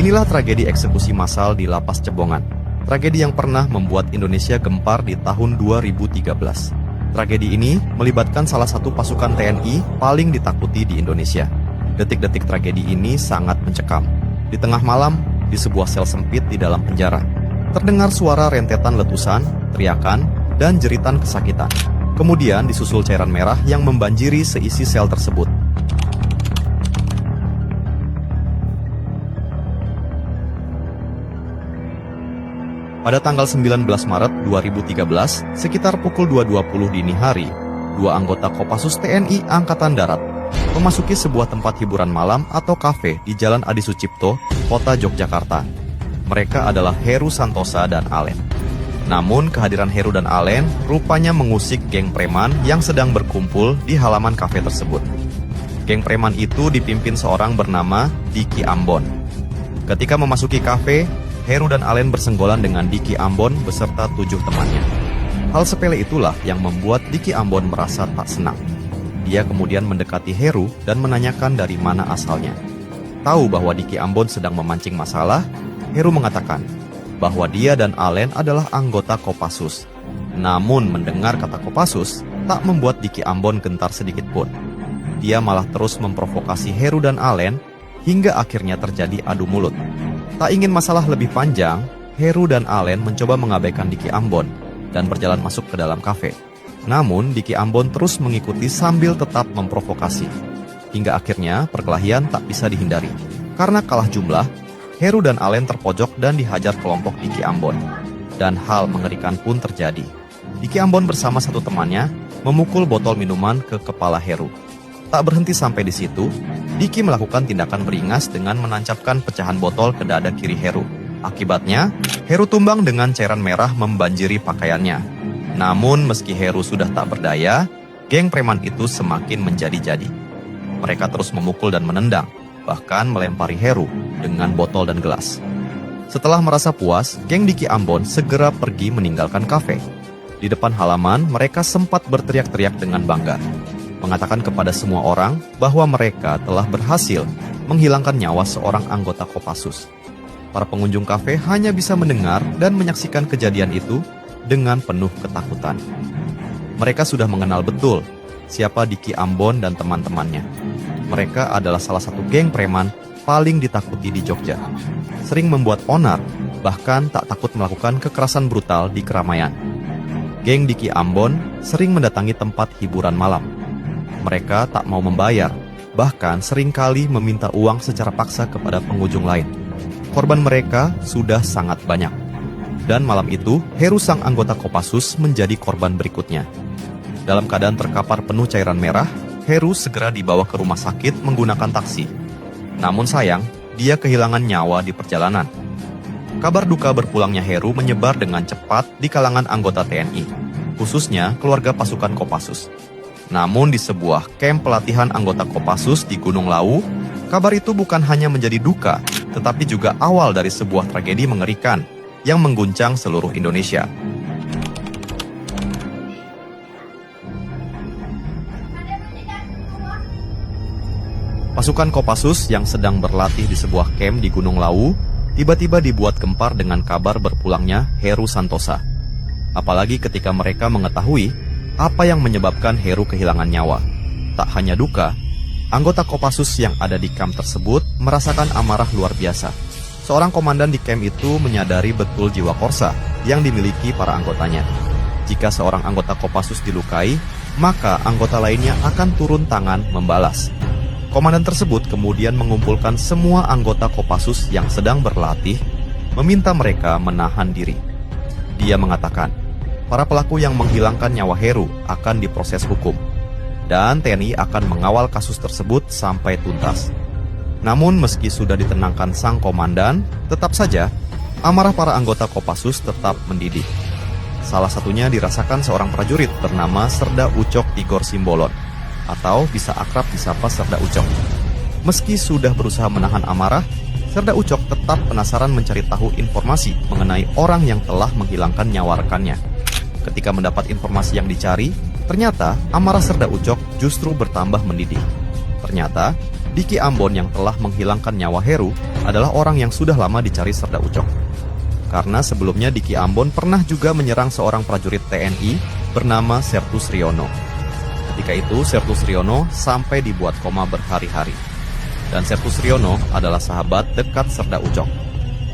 Inilah tragedi eksekusi massal di Lapas Cebongan. Tragedi yang pernah membuat Indonesia gempar di tahun 2013. Tragedi ini melibatkan salah satu pasukan TNI paling ditakuti di Indonesia. Detik-detik tragedi ini sangat mencekam. Di tengah malam, di sebuah sel sempit di dalam penjara, terdengar suara rentetan letusan, teriakan, dan jeritan kesakitan. Kemudian disusul cairan merah yang membanjiri seisi sel tersebut. Pada tanggal 19 Maret 2013, sekitar pukul 2.20 dini hari, dua anggota Kopassus TNI Angkatan Darat memasuki sebuah tempat hiburan malam atau kafe di Jalan Adi Sucipto, Kota Yogyakarta. Mereka adalah Heru Santosa dan Alen. Namun, kehadiran Heru dan Alen rupanya mengusik geng preman yang sedang berkumpul di halaman kafe tersebut. Geng preman itu dipimpin seorang bernama Diki Ambon. Ketika memasuki kafe, Heru dan Alen bersenggolan dengan Diki Ambon beserta 7 temannya. Hal sepele itulah yang membuat Diki Ambon merasa tak senang. Dia kemudian mendekati Heru dan menanyakan dari mana asalnya. Tahu bahwa Diki Ambon sedang memancing masalah, Heru mengatakan bahwa dia dan Alen adalah anggota Kopassus. Namun mendengar kata Kopassus tak membuat Diki Ambon gentar sedikit pun. Dia malah terus memprovokasi Heru dan Alen hingga akhirnya terjadi adu mulut. Tak ingin masalah lebih panjang, Heru dan Alen mencoba mengabaikan Diki Ambon dan berjalan masuk ke dalam kafe. Namun Diki Ambon terus mengikuti sambil tetap memprovokasi. Hingga akhirnya perkelahian tak bisa dihindari. Karena kalah jumlah, Heru dan Alen terpojok dan dihajar kelompok Diki Ambon. Dan hal mengerikan pun terjadi. Diki Ambon bersama satu temannya memukul botol minuman ke kepala Heru. Tak berhenti sampai di situ, Diki melakukan tindakan beringas dengan menancapkan pecahan botol ke dada kiri Heru. Akibatnya, Heru tumbang dengan cairan merah membanjiri pakaiannya. Namun meski Heru sudah tak berdaya, geng preman itu semakin menjadi-jadi. Mereka terus memukul dan menendang, bahkan melempari Heru dengan botol dan gelas. Setelah merasa puas, geng Diki Ambon segera pergi meninggalkan kafe. Di depan halaman, mereka sempat berteriak-teriak dengan bangga, mengatakan kepada semua orang bahwa mereka telah berhasil menghilangkan nyawa seorang anggota Kopassus. Para pengunjung kafe hanya bisa mendengar dan menyaksikan kejadian itu dengan penuh ketakutan. Mereka sudah mengenal betul siapa Diki Ambon dan teman-temannya. Mereka adalah salah satu geng preman paling ditakuti di Jogja. Sering membuat onar, bahkan tak takut melakukan kekerasan brutal di keramaian. Geng Diki Ambon sering mendatangi tempat hiburan malam. Mereka tak mau membayar, bahkan seringkali meminta uang secara paksa kepada pengunjung lain. Korban mereka sudah sangat banyak. Dan malam itu, Heru sang anggota Kopassus menjadi korban berikutnya. Dalam keadaan terkapar penuh cairan merah, Heru segera dibawa ke rumah sakit menggunakan taksi. Namun sayang, dia kehilangan nyawa di perjalanan. Kabar duka berpulangnya Heru menyebar dengan cepat di kalangan anggota TNI, khususnya keluarga pasukan Kopassus. Namun di sebuah kamp pelatihan anggota Kopassus di Gunung Lawu, kabar itu bukan hanya menjadi duka, tetapi juga awal dari sebuah tragedi mengerikan yang mengguncang seluruh Indonesia. Pasukan Kopassus yang sedang berlatih di sebuah kamp di Gunung Lawu tiba-tiba dibuat gempar dengan kabar berpulangnya Heru Santosa. Apalagi ketika mereka mengetahui apa yang menyebabkan Heru kehilangan nyawa. Tak hanya duka, anggota Kopassus yang ada di kamp tersebut merasakan amarah luar biasa. Seorang komandan di kamp itu menyadari betul jiwa korsa yang dimiliki para anggotanya. Jika seorang anggota Kopassus dilukai, maka anggota lainnya akan turun tangan membalas. Komandan tersebut kemudian mengumpulkan semua anggota Kopassus yang sedang berlatih, meminta mereka menahan diri. Dia mengatakan, para pelaku yang menghilangkan nyawa Heru akan diproses hukum, dan TNI akan mengawal kasus tersebut sampai tuntas. Namun meski sudah ditenangkan sang komandan, tetap saja amarah para anggota Kopassus tetap mendidih. Salah satunya dirasakan seorang prajurit bernama Serda Ucok Tigor Simbolon, atau bisa akrab disapa Serda Ucok. Meski sudah berusaha menahan amarah, Serda Ucok tetap penasaran mencari tahu informasi mengenai orang yang telah menghilangkan nyawa rekannya. Ketika mendapat informasi yang dicari, ternyata amarah Serda Ucok justru bertambah mendidih. Ternyata, Diki Ambon yang telah menghilangkan nyawa Heru adalah orang yang sudah lama dicari Serda Ucok. Karena sebelumnya Diki Ambon pernah juga menyerang seorang prajurit TNI bernama Sertus Riono. Ketika itu Sertus Riono sampai dibuat koma berhari-hari. Dan Sertus Riono adalah sahabat dekat Serda Ucok.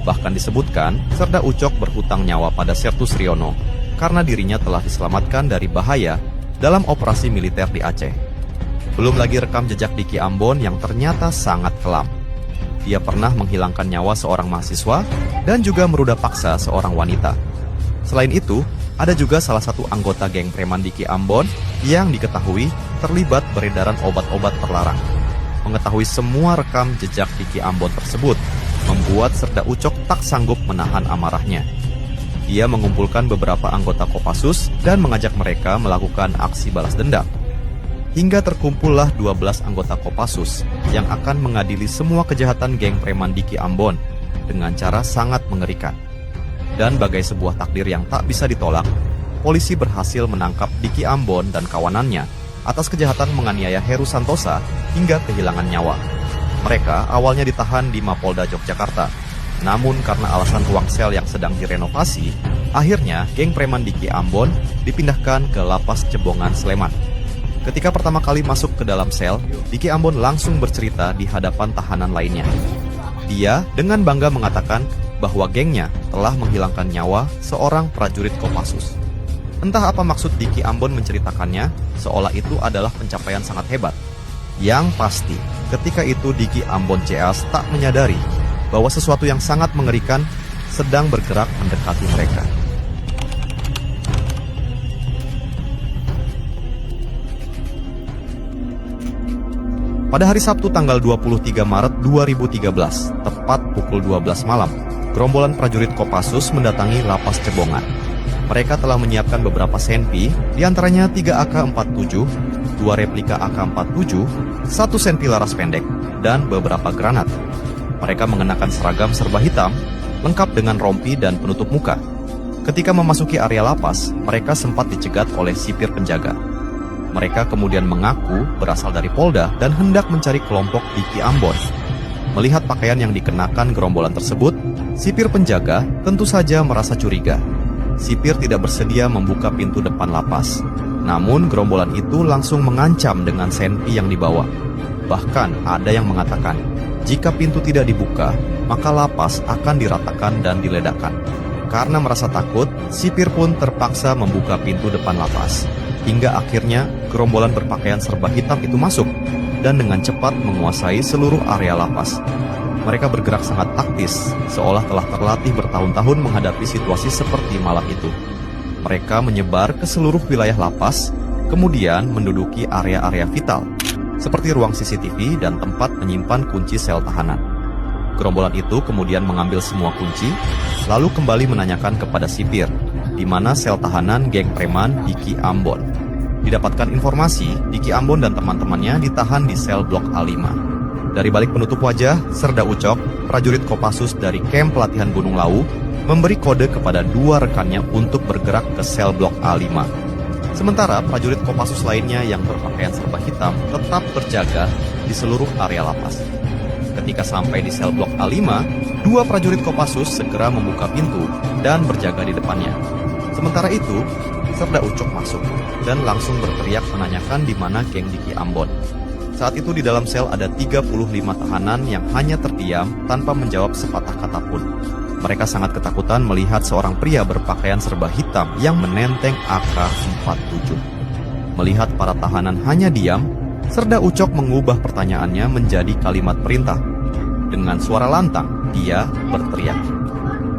Bahkan disebutkan Serda Ucok berhutang nyawa pada Sertus Riono karena dirinya telah diselamatkan dari bahaya dalam operasi militer di Aceh. Belum lagi rekam jejak Diki Ambon yang ternyata sangat kelam. Dia pernah menghilangkan nyawa seorang mahasiswa dan juga meruda paksa seorang wanita. Selain itu, ada juga salah satu anggota geng preman Diki Ambon yang diketahui terlibat beredaran obat-obat terlarang. Mengetahui semua rekam jejak Diki Ambon tersebut membuat Serda Ucok tak sanggup menahan amarahnya. Dia mengumpulkan beberapa anggota Kopassus dan mengajak mereka melakukan aksi balas dendam. Hingga terkumpullah 12 anggota Kopassus yang akan mengadili semua kejahatan geng preman Diki Ambon dengan cara sangat mengerikan. Dan bagai sebuah takdir yang tak bisa ditolak, polisi berhasil menangkap Diki Ambon dan kawanannya atas kejahatan menganiaya Heru Santosa hingga kehilangan nyawa. Mereka awalnya ditahan di Mapolda Yogyakarta, namun karena alasan ruang sel yang sedang direnovasi, akhirnya geng preman Diki Ambon dipindahkan ke Lapas Cebongan, Sleman. Ketika pertama kali masuk ke dalam sel, Diki Ambon langsung bercerita di hadapan tahanan lainnya. Dia dengan bangga mengatakan bahwa gengnya telah menghilangkan nyawa seorang prajurit Kopassus. Entah apa maksud Diki Ambon menceritakannya, seolah itu adalah pencapaian sangat hebat. Yang pasti, ketika itu Diki Ambon CS tak menyadari bahwa sesuatu yang sangat mengerikan sedang bergerak mendekati mereka. Pada hari Sabtu tanggal 23 Maret 2013, tepat pukul 12 malam, gerombolan prajurit Kopassus mendatangi Lapas Cebongan. Mereka telah menyiapkan beberapa senpi, diantaranya 3 AK-47, 2 replika AK-47, 1 senpi laras pendek, dan beberapa granat. Mereka mengenakan seragam serba hitam, lengkap dengan rompi dan penutup muka. Ketika memasuki area lapas, mereka sempat dicegat oleh sipir penjaga. Mereka kemudian mengaku berasal dari Polda dan hendak mencari kelompok Diki Ambon. Melihat pakaian yang dikenakan gerombolan tersebut, sipir penjaga tentu saja merasa curiga. Sipir tidak bersedia membuka pintu depan lapas. Namun gerombolan itu langsung mengancam dengan senpi yang dibawa. Bahkan ada yang mengatakan, jika pintu tidak dibuka, maka lapas akan diratakan dan diledakkan. Karena merasa takut, sipir pun terpaksa membuka pintu depan lapas. Hingga akhirnya gerombolan berpakaian serba hitam itu masuk dan dengan cepat menguasai seluruh area lapas. Mereka bergerak sangat taktis, seolah telah terlatih bertahun-tahun menghadapi situasi seperti malam itu. Mereka menyebar ke seluruh wilayah lapas, kemudian menduduki area-area vital, seperti ruang CCTV dan tempat menyimpan kunci sel tahanan. Gerombolan itu kemudian mengambil semua kunci, lalu kembali menanyakan kepada sipir, di mana sel tahanan geng preman Diki Ambon. Didapatkan informasi, Diki Ambon dan teman-temannya ditahan di sel blok A5. Dari balik penutup wajah, Serda Ucok, prajurit Kopassus dari kamp pelatihan Gunung Lawu, memberi kode kepada 2 rekannya untuk bergerak ke sel blok A5. Sementara prajurit Kopassus lainnya yang berpakaian serba hitam tetap berjaga di seluruh area lapas. Ketika sampai di sel blok A5, 2 prajurit Kopassus segera membuka pintu dan berjaga di depannya. Sementara itu, Serda Ucok masuk dan langsung berteriak menanyakan di mana geng Diki Ambon. Saat itu di dalam sel ada 35 tahanan yang hanya terdiam tanpa menjawab sepatah kata pun. Mereka sangat ketakutan melihat seorang pria berpakaian serba hitam yang menenteng AK-47. Melihat para tahanan hanya diam, Serda Ucok mengubah pertanyaannya menjadi kalimat perintah. Dengan suara lantang, dia berteriak,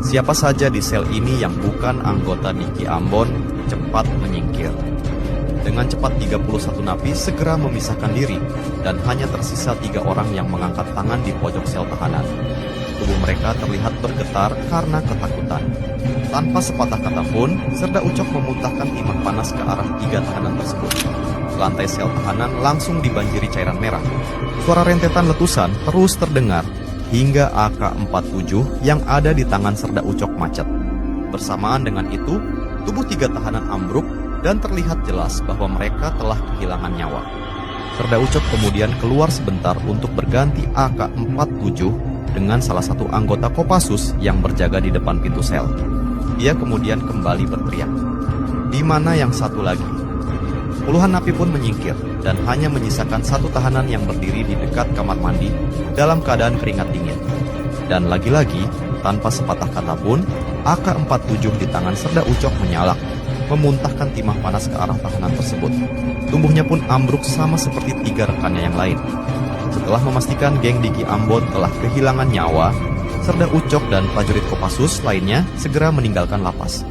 "Siapa saja di sel ini yang bukan anggota Diki Ambon, cepat menyingkir." Dengan cepat 31 napi segera memisahkan diri dan hanya tersisa 3 orang yang mengangkat tangan di pojok sel tahanan. Tubuh mereka terlihat bergetar karena ketakutan. Tanpa sepatah kata pun, Serda Ucok memuntahkan timah panas ke arah 3 tahanan tersebut. Lantai sel tahanan langsung dibanjiri cairan merah. Suara rentetan letusan terus terdengar hingga AK-47 yang ada di tangan Serda Ucok macet. Bersamaan dengan itu, tubuh 3 tahanan ambruk dan terlihat jelas bahwa mereka telah kehilangan nyawa. Serda Ucok kemudian keluar sebentar untuk berganti AK-47 dengan salah satu anggota Kopassus yang berjaga di depan pintu sel. Dia kemudian kembali berteriak, "Di mana yang satu lagi?" Puluhan napi pun menyingkir dan hanya menyisakan satu tahanan yang berdiri di dekat kamar mandi dalam keadaan keringat dingin. Dan lagi-lagi, tanpa sepatah kata pun, AK-47 di tangan Serda Ucok menyala, memuntahkan timah panas ke arah tahanan tersebut. Tubuhnya pun ambruk sama seperti 3 rekannya yang lain. Setelah memastikan geng Diki Ambon telah kehilangan nyawa, Serda Ucok dan prajurit Kopassus lainnya segera meninggalkan lapas.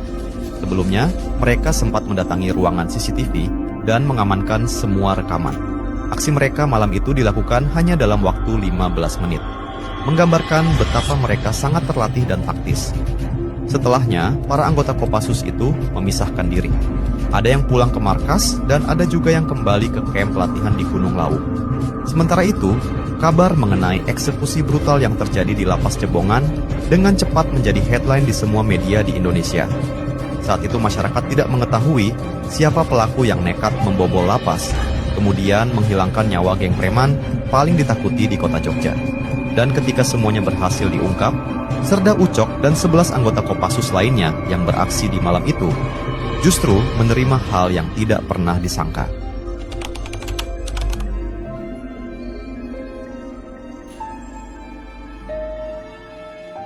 Sebelumnya, mereka sempat mendatangi ruangan CCTV dan mengamankan semua rekaman. Aksi mereka malam itu dilakukan hanya dalam waktu 15 menit, menggambarkan betapa mereka sangat terlatih dan taktis. Setelahnya, para anggota Kopassus itu memisahkan diri. Ada yang pulang ke markas dan ada juga yang kembali ke kamp pelatihan di Gunung Lawu. Sementara itu, kabar mengenai eksekusi brutal yang terjadi di Lapas Cebongan dengan cepat menjadi headline di semua media di Indonesia. Saat itu masyarakat tidak mengetahui siapa pelaku yang nekat membobol lapas, kemudian menghilangkan nyawa geng preman paling ditakuti di kota Jogja. Dan ketika semuanya berhasil diungkap, Serda Ucok dan 11 anggota Kopassus lainnya yang beraksi di malam itu justru menerima hal yang tidak pernah disangka.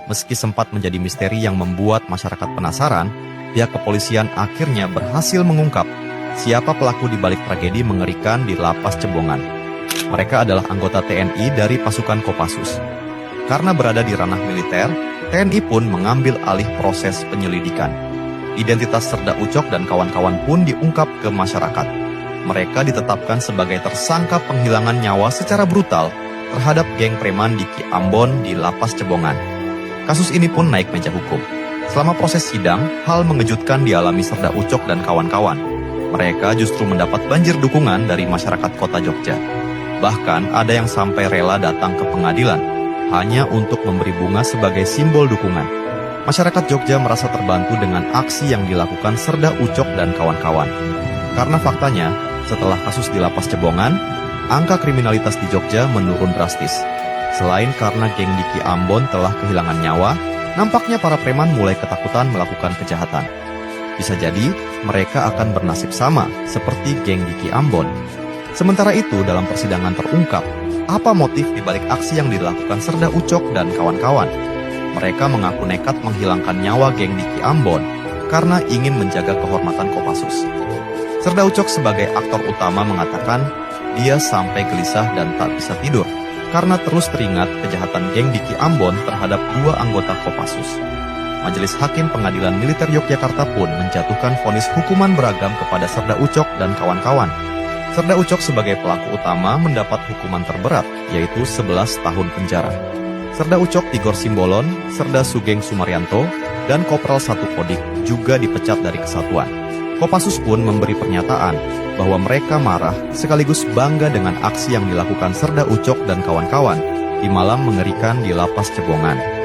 Meski sempat menjadi misteri yang membuat masyarakat penasaran, pihak kepolisian akhirnya berhasil mengungkap siapa pelaku di balik tragedi mengerikan di Lapas Cebongan. Mereka adalah anggota TNI dari pasukan Kopassus. Karena berada di ranah militer, TNI pun mengambil alih proses penyelidikan. Identitas Serda Ucok dan kawan-kawan pun diungkap ke masyarakat. Mereka ditetapkan sebagai tersangka penghilangan nyawa secara brutal terhadap geng preman Diki Ambon di Lapas Cebongan. Kasus ini pun naik meja hukum. Selama proses sidang, hal mengejutkan dialami Serda Ucok dan kawan-kawan. Mereka justru mendapat banjir dukungan dari masyarakat kota Jogja. Bahkan ada yang sampai rela datang ke pengadilan hanya untuk memberi bunga sebagai simbol dukungan. Masyarakat Jogja merasa terbantu dengan aksi yang dilakukan Serda Ucok dan kawan-kawan. Karena faktanya, setelah kasus di Lapas Cebongan, angka kriminalitas di Jogja menurun drastis. Selain karena geng Diki Ambon telah kehilangan nyawa, nampaknya para preman mulai ketakutan melakukan kejahatan. Bisa jadi, mereka akan bernasib sama seperti geng Diki Ambon. Sementara itu, dalam persidangan terungkap, apa motif dibalik aksi yang dilakukan Serda Ucok dan kawan-kawan. Mereka mengaku nekat menghilangkan nyawa geng Diki Ambon karena ingin menjaga kehormatan Kopassus. Serda Ucok sebagai aktor utama mengatakan dia sampai gelisah dan tak bisa tidur karena terus teringat kejahatan geng Diki Ambon terhadap 2 anggota Kopassus. Majelis Hakim Pengadilan Militer Yogyakarta pun menjatuhkan vonis hukuman beragam kepada Serda Ucok dan kawan-kawan. Serda Ucok sebagai pelaku utama mendapat hukuman terberat, yaitu 11 tahun penjara. Serda Ucok Tigor Simbolon, Serda Sugeng Sumaryanto, dan Kopral 1 Kodik juga dipecat dari kesatuan. Kopassus pun memberi pernyataan bahwa mereka marah sekaligus bangga dengan aksi yang dilakukan Serda Ucok dan kawan-kawan di malam mengerikan di Lapas Cebongan.